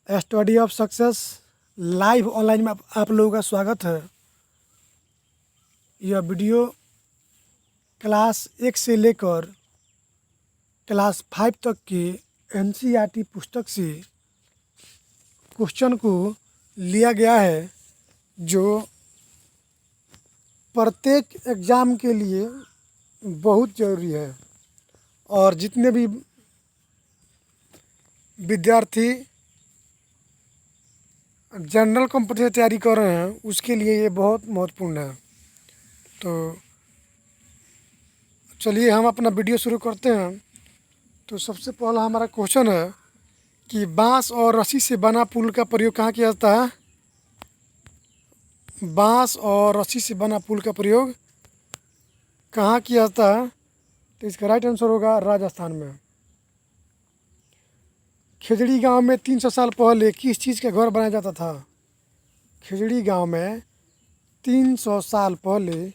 Study of success live online में आप लोगों का स्वागत है। यह वीडियो क्लास 1 से लेकर क्लास 5 तक के एनसीईआरटी पुस्तक से क्वेश्चन को लिया गया है, जो प्रत्येक एग्ज़ाम के लिए बहुत ज़रूरी है। और जितने भी विद्यार्थी जनरल कॉम्पिटिशन तैयारी कर रहे हैं उसके लिए ये बहुत महत्वपूर्ण है। तो चलिए हम अपना वीडियो शुरू करते हैं। तो सबसे पहला हमारा क्वेश्चन है कि बांस और रस्सी से बना पुल का प्रयोग कहाँ किया जाता है। बांस और रस्सी से बना पुल का प्रयोग कहाँ किया जाता है? तो इसका राइट आंसर होगा राजस्थान में। खेजड़ी गांव में 300 साल पहले किस चीज़ का घर बनाया जाता था? खेजड़ी गांव में 300 साल पहले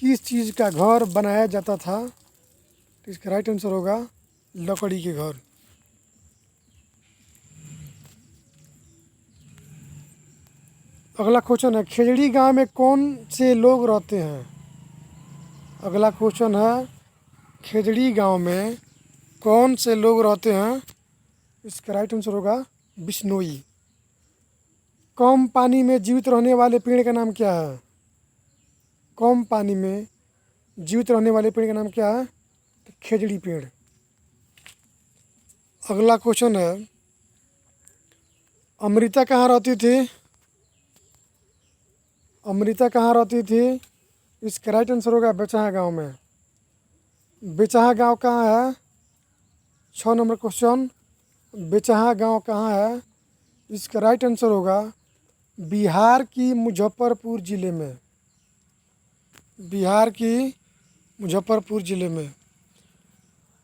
किस चीज़ का घर बनाया जाता था? तो इसका राइट आंसर होगा लकड़ी के घर। अगला क्वेश्चन है, खेजड़ी गांव में कौन से लोग रहते हैं? अगला क्वेश्चन है, खेजड़ी गांव में कौन से लोग रहते हैं? इसका राइट आंसर होगा बिश्नोई। कम पानी में जीवित रहने वाले पेड़ का नाम क्या है? कम पानी में जीवित रहने वाले पेड़ का नाम क्या है? तो खेजड़ी पेड़। अगला क्वेश्चन है, अमृता कहाँ रहती थी? अमृता कहाँ रहती थी? इसका राइट आंसर होगा बेचाहा गांव में। बेचाहा गांव कहाँ है? 6 नंबर क्वेश्चन, बेचाहा गांव कहाँ है? इसका राइट आंसर होगा बिहार की मुजफ्फरपुर ज़िले में। बिहार की मुजफ्फरपुर ज़िले में।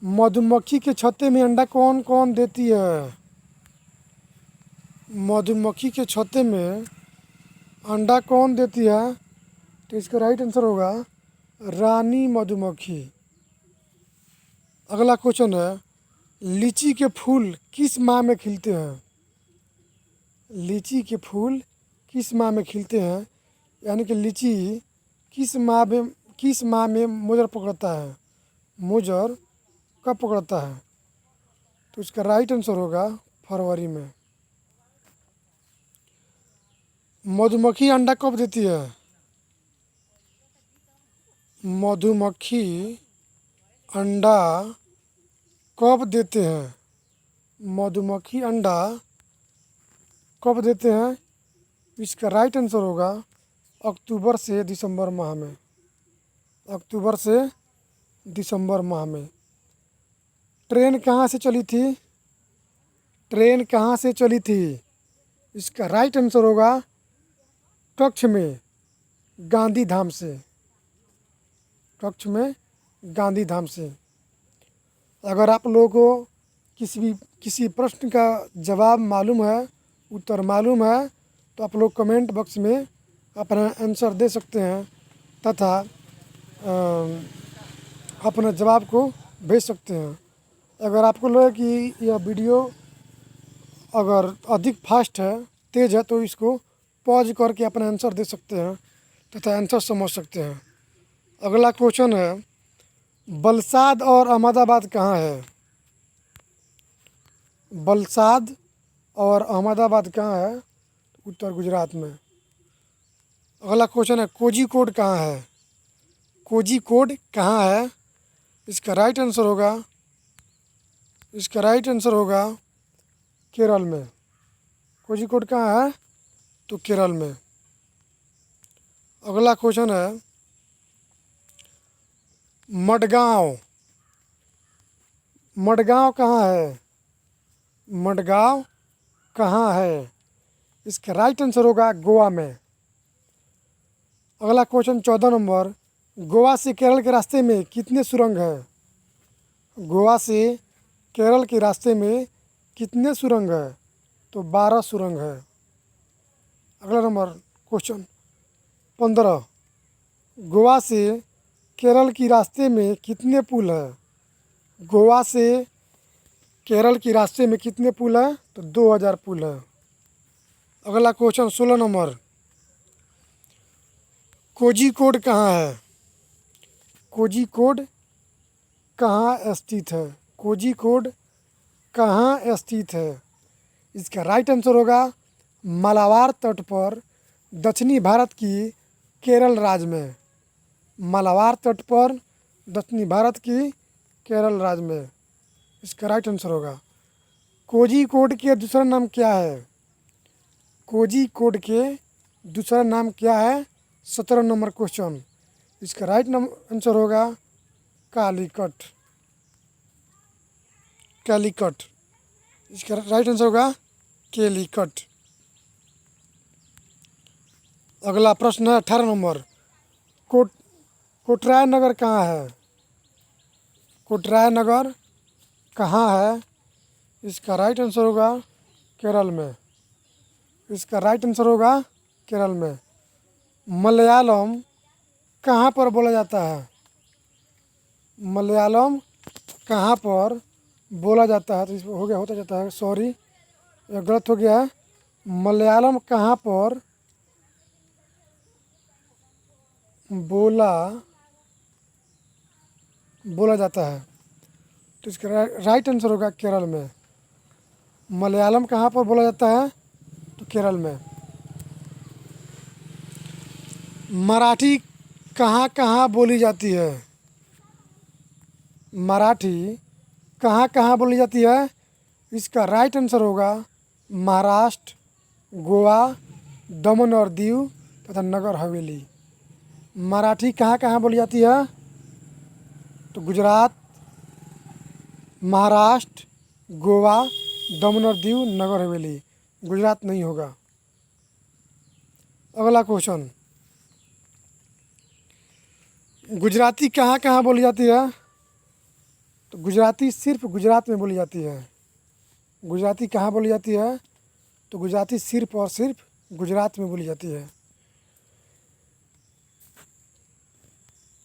मधुमक्खी के छत्ते में अंडा कौन कौन देती है? मधुमक्खी के छत्ते में अंडा कौन देती है? तो इसका राइट आंसर होगा रानी मधुमक्खी। अगला क्वेश्चन है, लीची के फूल किस माह में खिलते हैं? लीची के फूल किस माह में खिलते हैं? यानी कि लीची किस माह में मोजर पकड़ता है? मोजर कब पकड़ता है? तो इसका राइट आंसर होगा फरवरी में। मधुमक्खी अंडा कब देती है? मधुमक्खी अंडा कब देते हैं? मधुमक्खी अंडा कब देते हैं? इसका राइट आंसर होगा अक्टूबर से दिसंबर माह में। अक्टूबर से दिसंबर माह में। ट्रेन कहाँ से चली थी? ट्रेन कहाँ से चली थी? इसका राइट आंसर होगा कच्छ में गांधी धाम से। कच्छ में गांधी धाम से। अगर आप लोगों को किसी प्रश्न का जवाब मालूम है, उत्तर मालूम है, तो आप लोग कमेंट बॉक्स में अपना आंसर दे सकते हैं तथा अपने जवाब को भेज सकते हैं। अगर आपको लगे कि यह वीडियो अगर अधिक फास्ट है, तेज़ है, तो इसको पॉज करके अपना आंसर दे सकते हैं तथा आंसर समझ सकते हैं। अगला क्वेश्चन है, वलसाड और अहमदाबाद कहाँ है? वलसाड और अहमदाबाद कहाँ है? उत्तर गुजरात में। अगला क्वेश्चन है, कोझिकोड कहाँ है? कोझिकोड कहाँ है? इसका राइट आंसर होगा केरल में। कोझिकोड कहाँ है? तो केरल में। अगला क्वेश्चन है, मडगांव। मडगांव कहाँ है? मडगांव कहाँ है? इसका राइट आंसर होगा गोवा में। अगला क्वेश्चन 14 नंबर, गोवा से केरल के रास्ते में कितने सुरंग हैं? गोवा से केरल के रास्ते में कितने सुरंग हैं? तो 12 सुरंग है। अगला नंबर क्वेश्चन 15, गोवा से केरल के रास्ते में कितने पुल हैं? गोवा से केरल के रास्ते में कितने पुल हैं? तो 2000 पुल हैं। अगला क्वेश्चन 16 नंबर, कोझिकोड कहाँ है? कोझिकोड कहाँ स्थित है? कोझिकोड कहाँ स्थित है? इसका राइट आंसर होगा मालाबार तट पर, दक्षिणी भारत की केरल राज्य में। मालाबार तट पर, दक्षिणी भारत की केरल राज्य में इसका राइट आंसर होगा। कोझिकोड के दूसरा नाम क्या है? कोझिकोड के दूसरा नाम क्या है? 17 नंबर क्वेश्चन। इसका राइट आंसर होगा कालीकट। कैलीकट। इसका राइट आंसर होगा केलीकट। अगला प्रश्न है 18 नंबर, कोटराय नगर कहाँ है? कोटराय नगर कहाँ है? इसका राइट आंसर होगा केरल में। इसका राइट आंसर होगा केरल में। मलयालम कहाँ पर बोला जाता है? मलयालम कहाँ पर बोला जाता है? तो इसमें हो गया, होता जाता है, सॉरी यह गलत हो गया है। मलयालम कहाँ पर बोला जाता है? तो इसका राइट आंसर होगा केरल में। मलयालम कहाँ पर बोला जाता है? तो केरल में। मराठी कहाँ कहाँ बोली जाती है? मराठी कहाँ कहाँ बोली जाती है? इसका राइट आंसर होगा महाराष्ट्र, गोवा, दमन और दीव तथा नगर हवेली। मराठी कहाँ कहाँ बोली जाती है? तो गुजरात, महाराष्ट्र, गोवा, दमन और दीव, नगर हवेली। गुजरात नहीं होगा। अगला क्वेश्चन, गुजराती कहाँ कहाँ बोली जाती है? तो गुजराती सिर्फ गुजरात में बोली जाती है। गुजराती कहाँ बोली जाती है? तो गुजराती सिर्फ और सिर्फ गुजरात में बोली जाती है।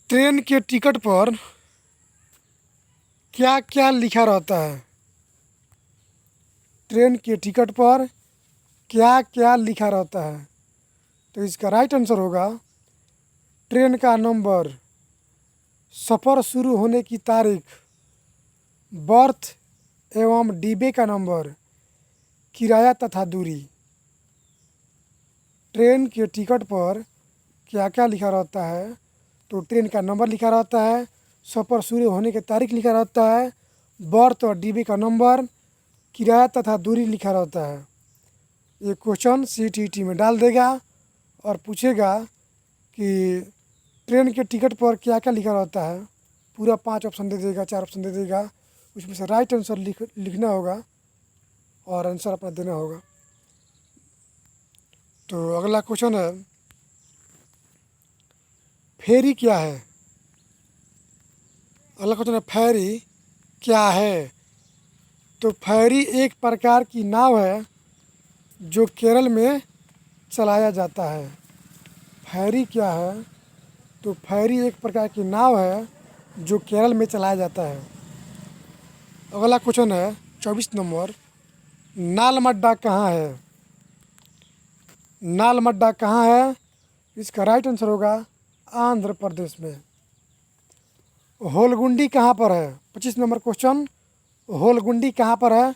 ट्रेन के टिकट पर क्या क्या लिखा रहता है? ट्रेन के टिकट पर क्या क्या लिखा रहता है? तो इसका राइट आंसर होगा ट्रेन का नंबर, सफ़र शुरू होने की तारीख, बर्थ एवं डिब्बे का नंबर, किराया तथा दूरी। ट्रेन के टिकट पर क्या क्या लिखा रहता है? तो ट्रेन का नंबर लिखा रहता है, सफ़र शुरू होने की तारीख लिखा रहता है, बर्थ और डिब्बे का नंबर, किराया तथा दूरी लिखा रहता है। ये क्वेश्चन CTET में डाल देगा और पूछेगा कि ट्रेन के टिकट पर क्या क्या लिखा रहता है। पूरा 5 ऑप्शन दे देगा, 4 ऑप्शन दे देगा, उसमें से राइट आंसर लिखना होगा और आंसर अपना देना होगा। तो अगला क्वेश्चन है, फेरी क्या है? अगला क्वेश्चन है, फेरी क्या है? तो फेरी एक प्रकार की नाव है जो केरल में चलाया जाता है। फेरी क्या है? तो फेरी एक प्रकार की नाव है जो केरल में चलाया जाता है। अगला क्वेश्चन है 24 नंबर, नालमड्डा कहाँ है? नालमड्डा कहाँ है? इसका राइट आंसर होगा आंध्र प्रदेश में। होलगुंडी कहाँ पर है? 25 नंबर क्वेश्चन, होलगुंडी कहाँ पर है?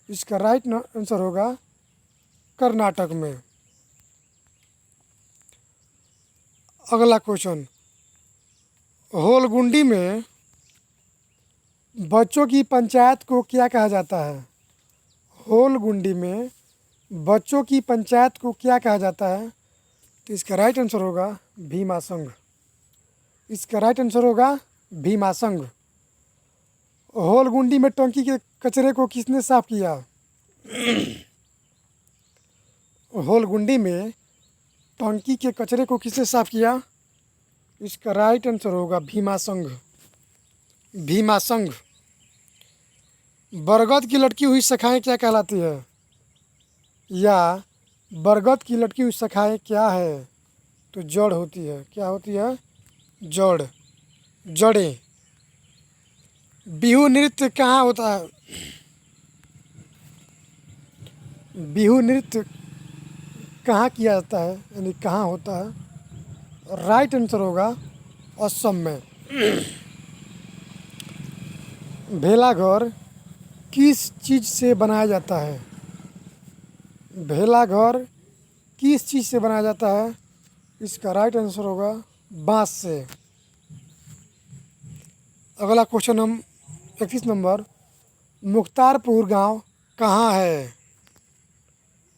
इसका राइट आंसर होगा कर्नाटक में। अगला क्वेश्चन, होलगुंडी में बच्चों की पंचायत को क्या कहा जाता है? होलगुंडी में बच्चों की पंचायत को क्या कहा जाता है? तो इसका राइट आंसर होगा भीमा संघ। इसका राइट आंसर होगा भीमा संघ। होलगुंडी में टंकी के कचरे को किसने साफ किया? होलगुंडी में टंकी के कचरे को किसने साफ किया? इसका राइट आंसर होगा भीमा संघ। भीमा संघ। बरगद की लटकी हुई शाखाएं क्या कहलाती है? या बरगद की लटकी हुई शाखाएं क्या है? तो जड़ होती है। क्या होती है? जड़, जड़ें। बिहू नृत्य कहाँ होता है? बिहू नृत्य कहाँ किया जाता है, यानी कहाँ होता है? राइट आंसर होगा असम में। भेलाघर किस चीज़ से बनाया जाता है? भेलाघर किस चीज़ से बनाया जाता है? इसका राइट आंसर होगा बांस से। अगला क्वेश्चन हम 31 नंबर, मुख्तारपुर गांव कहाँ है?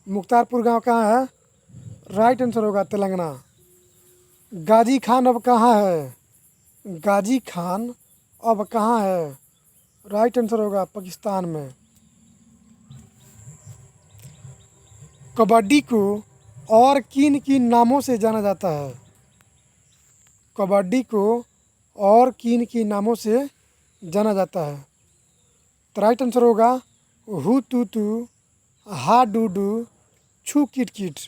मुख्तारपुर गांव कहाँ है? राइट आंसर होगा तेलंगाना। गाजी खान अब कहाँ है? गाजी खान अब कहाँ है? राइट आंसर होगा पाकिस्तान में। कबड्डी को और किन किन नामों से जाना जाता है? कबड्डी को और किन किन नामों से जाना जाता है? तो राइट आंसर होगा हु तू तू, हा डू डू, छू किट किट।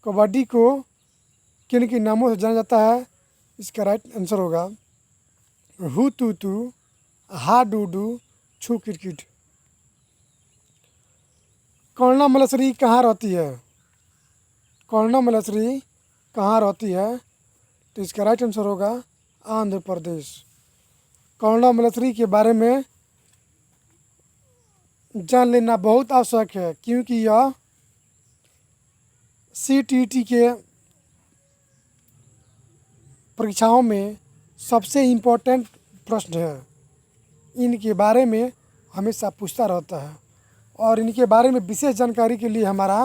कबड्डी को किन किन नामों से जाना जाता है? इसका राइट आंसर होगा हु तू तू, हा डू डू, छू किट किट। कर्णा मलसरी कहाँ रहती है? कर्णा मलसरी कहाँ रहती है? तो इसका राइट आंसर होगा आंध्र प्रदेश। कर्णा मलसरी के बारे में जान लेना बहुत आवश्यक है, क्योंकि यह CTET के परीक्षाओं में सबसे इम्पोर्टेंट प्रश्न है। इनके बारे में हमेशा पूछता रहता है, और इनके बारे में विशेष जानकारी के लिए हमारा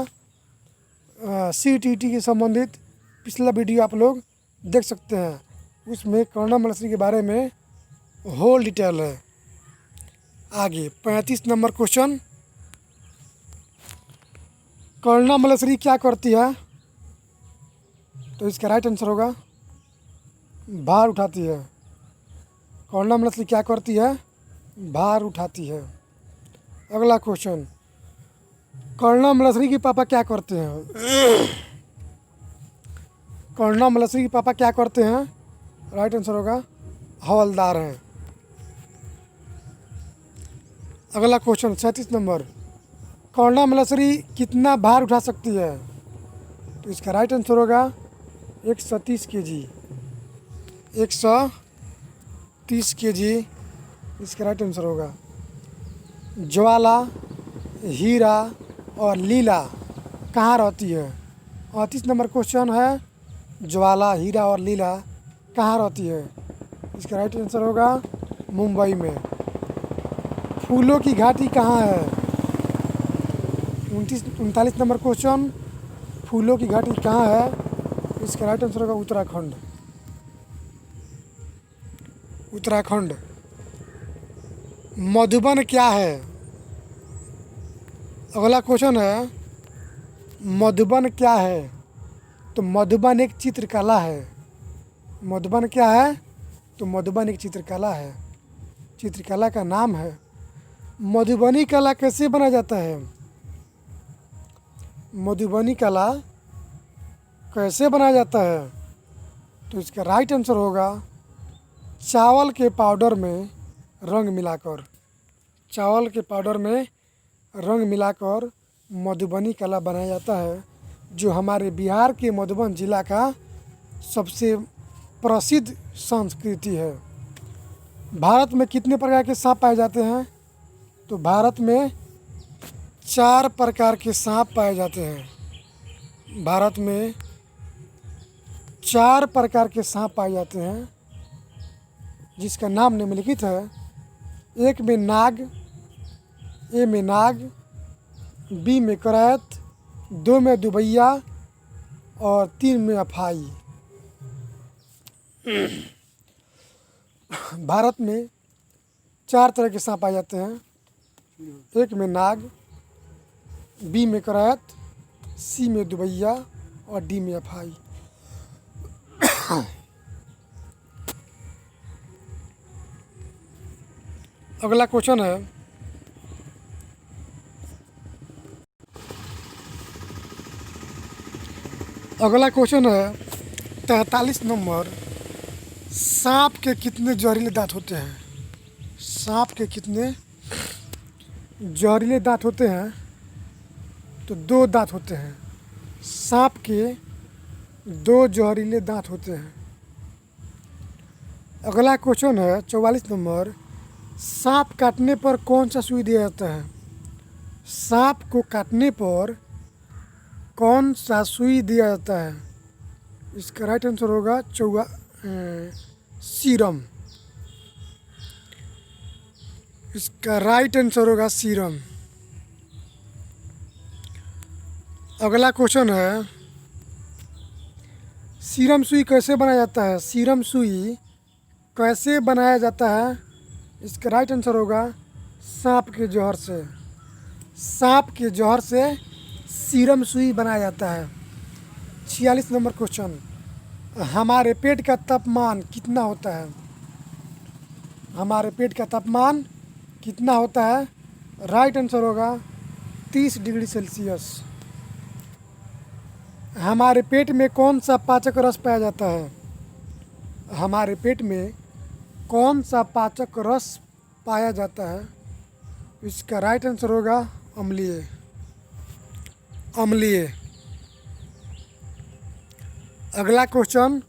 CTET के संबंधित पिछला वीडियो आप लोग देख सकते हैं। उसमें कर्णा मलसरी के बारे में होल डिटेल है। आगे 35 नंबर क्वेश्चन, कर्णा मलसरी क्या करती है? तो इसका राइट आंसर होगा भार उठाती है। कर्णा मलसरी क्या करती है? भार उठाती है। अगला क्वेश्चन, कर्णा मलसरी के पापा क्या करते हैं? कर्णा मलसरी के पापा क्या करते हैं? राइट आंसर होगा हवलदार हैं। अगला क्वेश्चन 37 नंबर, कर्णा मलसरी कितना भार उठा सकती है? तो इसका राइट आंसर होगा 130 kg। 130 kg इसका राइट आंसर होगा। ज्वाला, हीरा और लीला कहाँ रहती है? 38 नंबर क्वेश्चन है, ज्वाला, हीरा और लीला कहाँ रहती है? इसका राइट आंसर होगा मुंबई में। फूलों की घाटी कहाँ है? 39 नंबर क्वेश्चन, फूलों की घाटी कहाँ है? इसका राइट आंसर होगा उत्तराखंड। उत्तराखंड। मधुबन क्या है? अगला क्वेश्चन है, मधुबन क्या है? तो मधुबन एक चित्रकला है। मधुबन क्या है? तो मधुबन एक चित्रकला है। चित्रकला का नाम है। मधुबनी कला कैसे बनाया जाता है? मधुबनी कला कैसे बनाया जाता है? तो इसका राइट आंसर होगा चावल के पाउडर में रंग मिलाकर। चावल के पाउडर में रंग मिलाकर मधुबनी कला बनाया जाता है, जो हमारे बिहार के मधुबन जिला का सबसे प्रसिद्ध संस्कृति है। भारत में कितने प्रकार के सांप पाए जाते हैं? तो भारत में 4 प्रकार के सांप पाए जाते हैं। भारत में 4 प्रकार के सांप पाए जाते हैं, जिसका नाम निम्नलिखित है। 1 में नाग, ए में नाग, बी में करैत, 2 में दुबैया और 3 में अफाई। भारत में 4 तरह के सांप पाए जाते हैं। 1 में नाग, बी में करैत, सी में दुबैया और डी में अफाई। अगला क्वेश्चन है, अगला क्वेश्चन है 43 नंबर, सांप के कितने जहरीले दांत होते हैं? सांप के कितने जहरीले दांत होते हैं तो दो दांत होते हैं। सांप के दो जहरीले दांत होते हैं। अगला क्वेश्चन है 44 नंबर, सांप काटने पर कौन सा सुई दिया जाता है? सांप को काटने पर कौन सा सुई दिया जाता है? इसका राइट आंसर होगा सीरम। इसका राइट आंसर होगा सीरम। अगला क्वेश्चन है, सीरम सुई कैसे बनाया जाता है? सीरम सुई कैसे बनाया जाता है? इसका राइट आंसर होगा सांप के जहर से। सांप के जहर से सीरम सुई बनाया जाता है। 46 नंबर क्वेश्चन, हमारे पेट का तापमान कितना होता है? हमारे पेट का तापमान कितना होता है? राइट आंसर होगा 30 डिग्री सेल्सियस। हमारे पेट में कौन सा पाचक रस पाया जाता है? हमारे पेट में कौन सा पाचक रस पाया जाता है? इसका राइट आंसर होगा अम्लीय। अम्लीय। अगला क्वेश्चन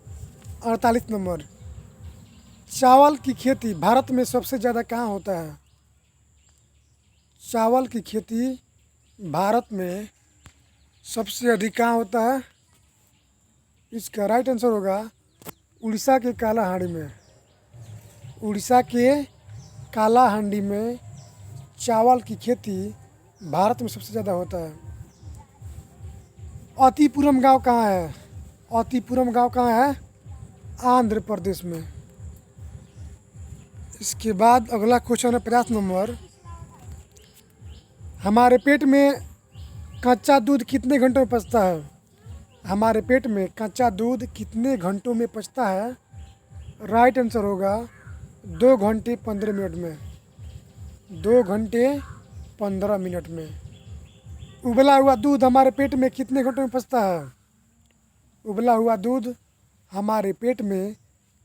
48 नंबर, चावल की खेती भारत में सबसे ज़्यादा कहाँ होता है? चावल की खेती भारत में सबसे अधिक कहाँ होता है? इसका राइट आंसर होगा उड़ीसा के कालाहांडी में। उड़ीसा के कालाहांडी में चावल की खेती भारत में सबसे ज़्यादा होता है। अतिपुरम गांव कहाँ है? अतिपुरम गांव कहाँ है? आंध्र प्रदेश में। इसके बाद अगला क्वेश्चन है 50 नंबर, हमारे पेट में कच्चा दूध कितने घंटों में पचता है? हमारे पेट में कच्चा दूध कितने घंटों में पचता है? राइट आंसर होगा 2 घंटे 15 मिनट में। 2 घंटे 15 मिनट में। उबला हुआ दूध हमारे पेट में कितने घंटों में पचता है? उबला हुआ दूध हमारे पेट में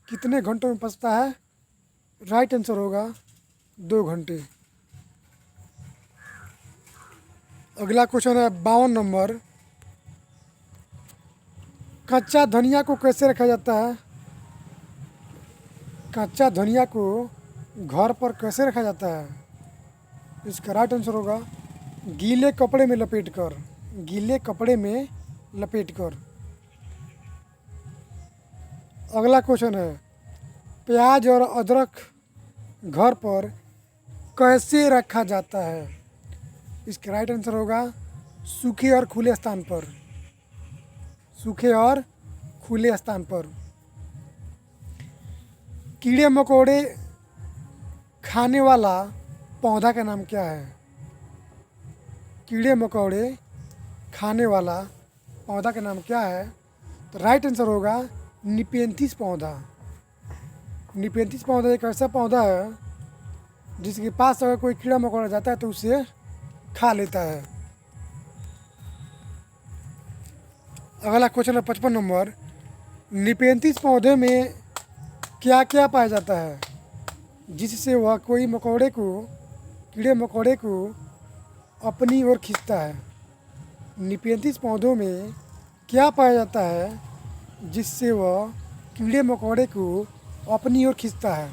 कितने घंटों में पचता है? राइट आंसर होगा 2 घंटे। अगला क्वेश्चन है 52 नंबर, कच्चा धनिया को कैसे रखा जाता है? कच्चा धनिया को घर पर कैसे रखा जाता है? इसका राइट आंसर होगा गीले कपड़े में लपेट कर। गीले कपड़े में लपेट कर। अगला क्वेश्चन है, प्याज और अदरक घर पर कैसे रखा जाता है? इसका राइट आंसर होगा सूखे और खुले स्थान पर। सूखे और खुले स्थान पर। कीड़े मकोड़े खाने वाला पौधा का नाम क्या है? कीड़े मकोड़े खाने वाला पौधा का नाम क्या है? तो राइट आंसर होगा निपेंथिस पौधा। निपेंथिस पौधा एक ऐसा पौधा है जिसके पास अगर कोई कीड़ा मकोड़ा जाता है तो उसे खा लेता है। अगला क्वेश्चन है 55 नंबर, निपेंथिस पौधे में क्या क्या पाया जाता है जिससे वह कोई कीड़े मकोड़े को अपनी ओर खींचता है? निपेंथिस पौधों में क्या पाया जाता है जिससे वह कीड़े मकोड़े को अपनी ओर खींचता है?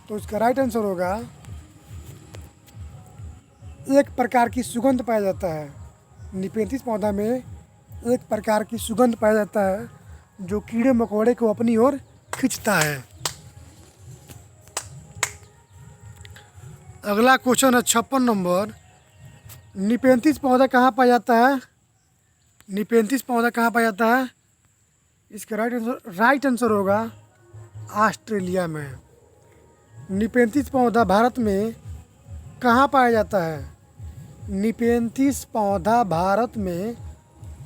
तो उसका राइट आंसर होगा एक प्रकार की सुगंध पाया जाता है। निपेंथिस पौधा में एक प्रकार की सुगंध पाया जाता है जो कीड़े मकोड़े को अपनी ओर खींचता है। अगला क्वेश्चन है 56 नंबर, निपेंथिस पौधा कहाँ पाया जाता है? निपेंथिस पौधा कहाँ पाया जाता है? इसका राइट आंसर होगा ऑस्ट्रेलिया में। निपेंथिस पौधा भारत में कहाँ पाया जाता है? निपेंथिस पौधा भारत में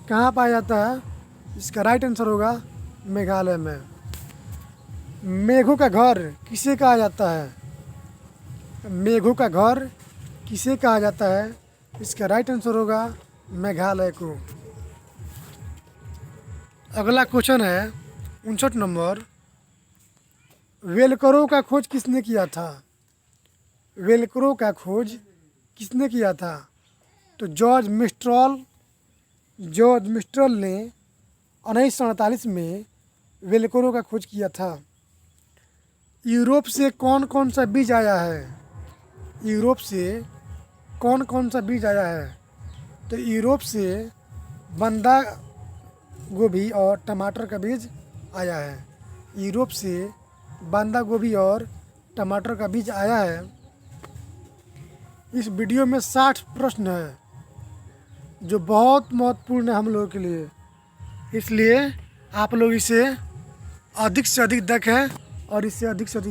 कहाँ पाया जाता है? इसका राइट आंसर होगा मेघालय में। मेघों का घर किसे कहा जाता है? मेघों का घर किसे कहा जाता है? इसका राइट आंसर होगा मेघालय को। अगला क्वेश्चन है 59 नंबर, वेलक्रो का खोज किसने किया था? वेलक्रो का खोज किसने किया था? तो जॉर्ज मिस्ट्रल ने 1948 में वेलक्रो का खोज किया था। यूरोप से कौन कौन सा बीज आया है? यूरोप से कौन कौन सा बीज आया है? तो यूरोप से बंदा गोभी और टमाटर का बीज आया है। यूरोप से बंदा गोभी और टमाटर का बीज आया है। इस वीडियो में 60 प्रश्न है जो बहुत महत्वपूर्ण है हम लोगों के लिए, इसलिए आप लोग इसे अधिक से अधिक देखें और इससे अधिक से अधिक